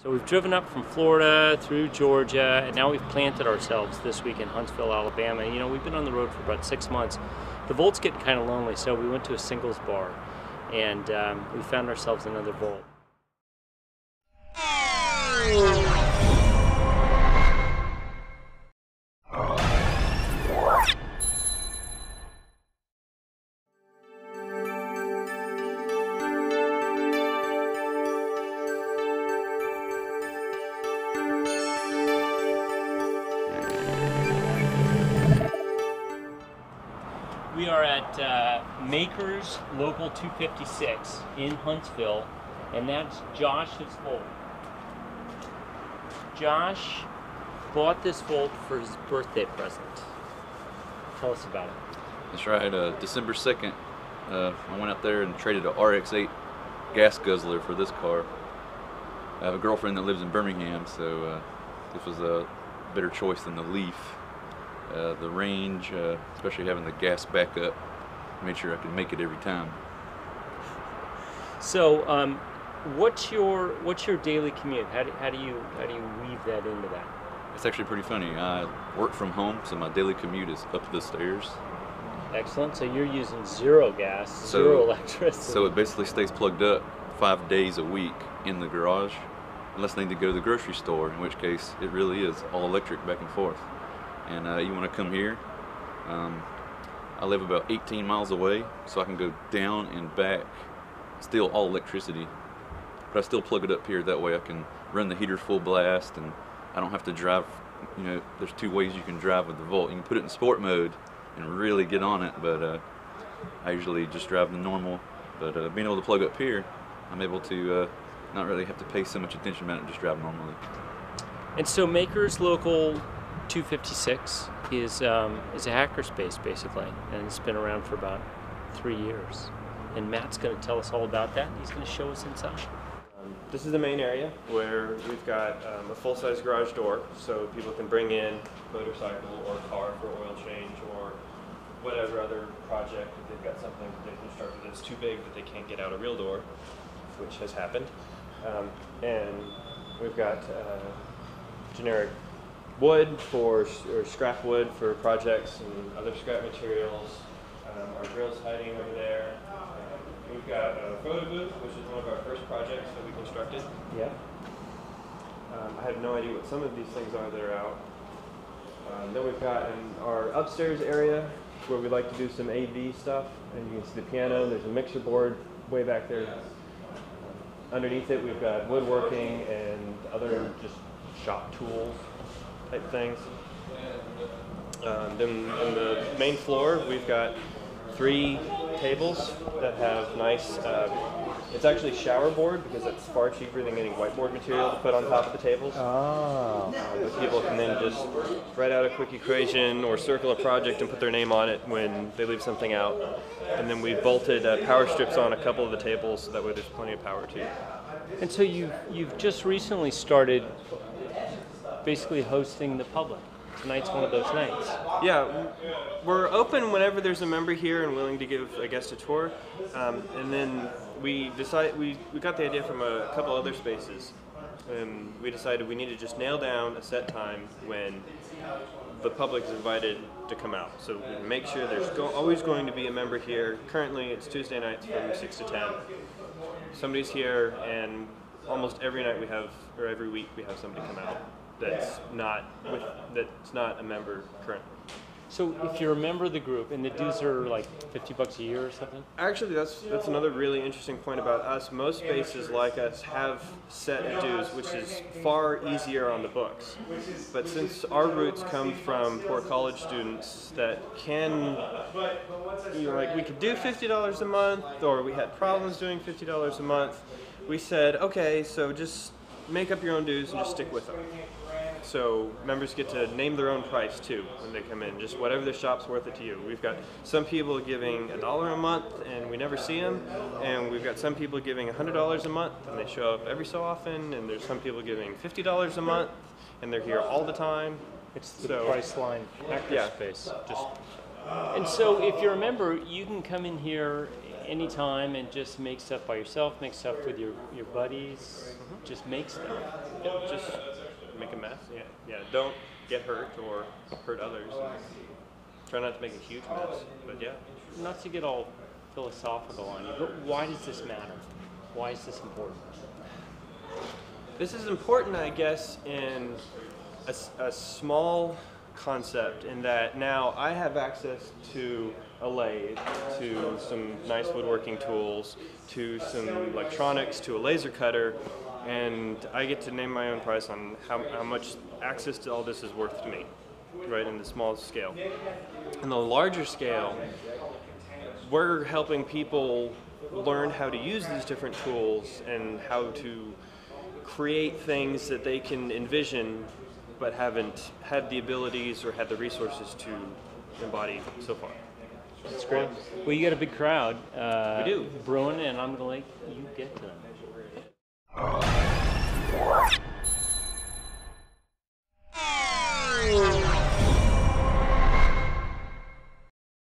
So we've driven up from Florida through Georgia, and now we've planted ourselves this week in Huntsville, Alabama. And, you know, we've been on the road for about 6 months. The Volt's getting kind of lonely, so we went to a singles bar, and we found ourselves another Volt. We are at Maker's Local 256 in Huntsville, and that's Josh's Volt. Josh bought this Volt for his birthday present. Tell us about it. That's right, December 2nd, I went out there and traded a RX-8 gas guzzler for this car. I have a girlfriend that lives in Birmingham, so this was a better choice than the Leaf. The range, especially having the gas backup, made sure I could make it every time. So, what's your daily commute? How do you weave that into that? It's actually pretty funny. I work from home, so my daily commute is up the stairs. Excellent. So you're using zero gas, zero electricity. So it basically stays plugged up 5 days a week in the garage, unless I need to go to the grocery store, in which case it really is all electric back and forth. And you want to come here, I live about 18 miles away, so I can go down and back, still all electricity, but I still plug it up here. That way I can run the heater full blast, and I don't have to drive. You know, there's 2 ways you can drive with the Volt. You can put it in sport mode and really get on it, but I usually just drive the normal. But being able to plug up here, I'm able to not really have to pay so much attention about it, just drive normally. And so Maker's Local 256 is a hackerspace, basically, and it's been around for about 3 years. And Matt's going to tell us all about that. He's going to show us inside. This is the main area where we've got a full-size garage door, so people can bring in motorcycle or car for oil change or whatever other project. If they've got something that they've constructed that's too big that they can't get out a real door, which has happened. And we've got generic wood or scrap wood for projects and other scrap materials. Our drill's hiding over there. We've got a photo booth, which is one of our first projects that we constructed. Yeah. I have no idea what some of these things are that are out. Then we've got our upstairs area where we like to do some AV stuff, and you can see the piano. There's a mixer board way back there. Underneath it, we've got woodworking and other just shop tools type things. Then on the main floor, we've got 3 tables that have nice, it's actually shower board because it's far cheaper than getting whiteboard material to put on top of the tables. Oh. But people can then just write out a quick equation or circle a project and put their name on it when they leave something out. And then we've bolted power strips on a couple of the tables so that way there's plenty of power too. And so you've just recently started basically hosting the public. Tonight's one of those nights. Yeah, we're open whenever there's a member here and willing to give a guest a tour. And then we got the idea from a couple other spaces. And we decided we need to just nail down a set time when the public is invited to come out. So we make sure there's always going to be a member here. Currently it's Tuesday nights from 6 to 10. Somebody's here, and almost every night every week we have somebody come out that's not a member currently. So if you're a member of the group, and the dues are like $50 a year or something? Actually, that's another really interesting point about us. Most spaces like us have set dues, which is far easier on the books. But since our roots come from poor college students that can, like we could do $50 a month, or we had problems doing $50 a month, we said, okay, so just make up your own dues and just stick with them. So members get to name their own price too when they come in, just whatever the shop's worth it to you. We've got some people giving $1 a month and we never see them, and we've got some people giving $100 a month and they show up every so often, and there's some people giving $50 a month and they're here all the time. It's the Priceline hackerspace. Just And so if you're a member, you can come in here anytime and just make stuff by yourself, make stuff with your buddies, just make stuff. Yeah, just make a mess. Yeah. Don't get hurt or hurt others. Try not to make a huge mess. But yeah. Not to get all philosophical on you, but why does this matter? Why is this important? This is important, I guess, in a small concept, in that now I have access to a lathe, to some nice woodworking tools, to some electronics, to a laser cutter, and I get to name my own price on how much access to all this is worth to me, right, in the small scale. In the larger scale, we're helping people learn how to use these different tools and how to create things that they can envision but haven't had the abilities or had the resources to embody so far. That's great. Well, you got a big crowd. We do. Brewing, and I'm going to let you get to them.